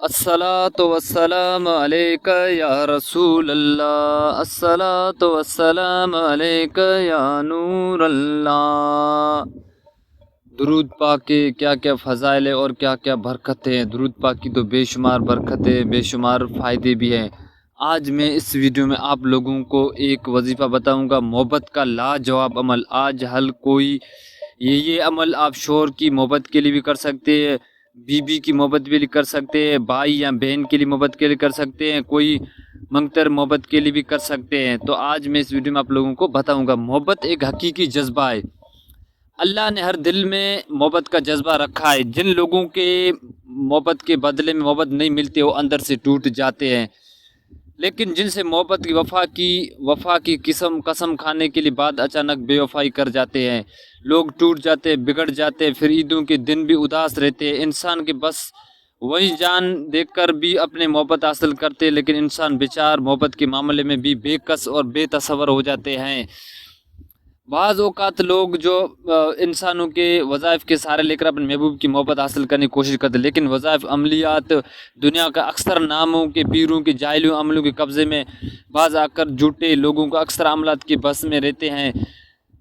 الصلاۃ والسلام علیک یا رسول اللہ، الصلاۃ والسلام علیک یا نور اللہ۔ درود پاک کے کیا کیا فضائل اور کیا کیا برکتیں ہیں۔ درود پاک کی تو بے شمار برکتیں، بے شمار فائدے بھی ہیں۔ آج میں اس ویڈیو میں آپ لوگوں کو ایک وظیفہ بتاؤں گا، محبت کا لاجواب عمل۔ آج ہر کوئی یہ عمل آپ شوہر کی محبت کے لیے بھی کر سکتے ہیں، بیوی کی محبت کے لیے کر سکتے ہیں، بھائی یا بہن کے لیے محبت کے لیے کر سکتے ہیں، کوئی منگتر محبت کے لیے بھی کر سکتے ہیں۔ تو آج میں اس ویڈیو میں آپ لوگوں کو بتاؤں گا، محبت ایک حقیقی جذبہ ہے۔ اللہ نے ہر دل میں محبت کا جذبہ رکھا ہے۔ جن لوگوں کے محبت کے بدلے میں محبت نہیں ملتی وہ اندر سے ٹوٹ جاتے ہیں، لیکن جن سے محبت کی وفا کی قسم کھانے کے لیے بعد اچانک بے وفائی کر جاتے ہیں، لوگ ٹوٹ جاتے ہیں، بگڑ جاتے ہیں، پھر عیدوں کے دن بھی اداس رہتے ہیں۔ انسان کے بس وہی جان دیکھ کر بھی اپنے محبت حاصل کرتے ہیں، لیکن انسان بیچار محبت کے معاملے میں بھی بے کس اور بے تصور ہو جاتے ہیں۔ بعض اوقات لوگ جو انسانوں کے وظائف کے سہارے لے کر اپنے محبوب کی محبت حاصل کرنے کی کوشش کرتے ہیں، لیکن وظائف عملیات دنیا کا اکثر ناموں کے پیروں کے جاہلوں عملوں کے قبضے میں بعض آ کر جھوٹے لوگوں کا اکثر عملات کے بس میں رہتے ہیں۔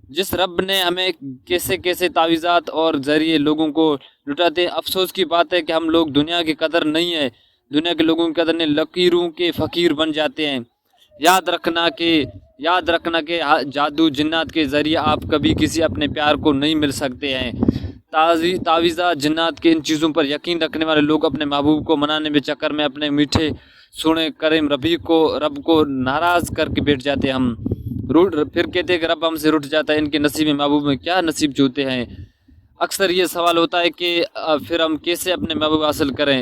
جس رب نے ہمیں کیسے تعویذات اور ذریعے لوگوں کو لٹاتے ہیں۔ افسوس کی بات ہے کہ ہم لوگ دنیا کی قدر نہیں ہے، دنیا کے لوگوں کی قدر نہیں، لکیروں کے فقیر بن جاتے ہیں۔ یاد رکھنا کہ جادو جنات کے ذریعے آپ کبھی کسی اپنے پیار کو نہیں مل سکتے ہیں۔ تعویذات جنات کے ان چیزوں پر یقین رکھنے والے لوگ اپنے محبوب کو منانے کے چکر میں اپنے میٹھے سونے کریم رب کو ناراض کر کے بیٹھ جاتے ہیں۔ ہم پھر کہتے ہیں کہ رب ہم سے رٹ جاتا ہے، ان کے نصیب میں محبوب میں کیا نصیب ہوتے ہیں۔ اکثر یہ سوال ہوتا ہے کہ پھر ہم کیسے اپنے محبوب حاصل کریں۔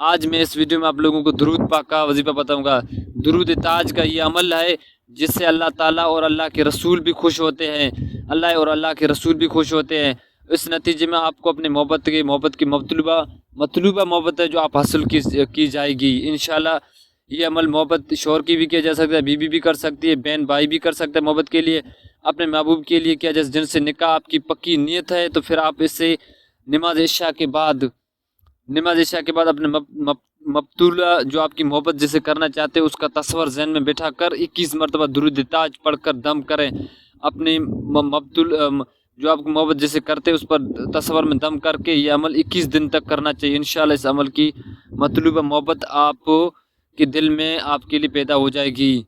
آج میں اس ویڈیو میں آپ لوگوں کو درود پاک کا وظیفہ بتاؤں گا۔ درود تاج کا یہ عمل ہے جس سے اللہ تعالیٰ اور اللہ کے رسول بھی خوش ہوتے ہیں، اللہ اور اللہ کے رسول بھی خوش ہوتے ہیں۔ اس نتیجے میں آپ کو اپنے محبت کی مطلوبہ محبت ہے جو آپ حاصل کی جائے گی انشاءاللہ۔ یہ عمل محبت شوہر کی بھی کیا جا سکتا ہے، بیوی بھی کر سکتی ہے، بہن بھائی بھی کر سکتا ہے۔ محبت کے لیے اپنے محبوب کے لیے کیا جیسے جن سے نکاح آپ کی پکی نیت ہے تو پھر آپ اس سے نماز عشاء کے بعد اپنے مبتولہ جو آپ کی محبت جسے کرنا چاہتے ہیں اس کا تصور ذہن میں بٹھا کر 21 مرتبہ درود تاج پڑھ کر دم کریں۔ اپنی جو آپ کو محبت جسے کرتے ہیں اس پر تصور میں دم کر کے یہ عمل 21 دن تک کرنا چاہیے۔ انشاءاللہ اس عمل کی مطلوبہ محبت آپ کے دل میں آپ کے لیے پیدا ہو جائے گی۔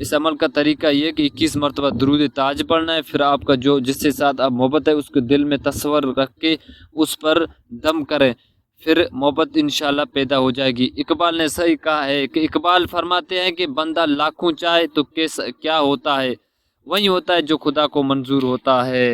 اس عمل کا طریقہ یہ ہے کہ 21 مرتبہ درود تاج پڑھنا ہے، پھر آپ کا جس کے ساتھ آپ محبت ہے اس کے دل میں تصور رکھ کے اس پر دم کریں، پھر محبت انشاءاللہ پیدا ہو جائے گی۔ اقبال نے صحیح کہا ہے کہ اقبال فرماتے ہیں کہ بندہ لاکھوں چاہے تو کیا ہوتا ہے، وہی ہوتا ہے جو خدا کو منظور ہوتا ہے۔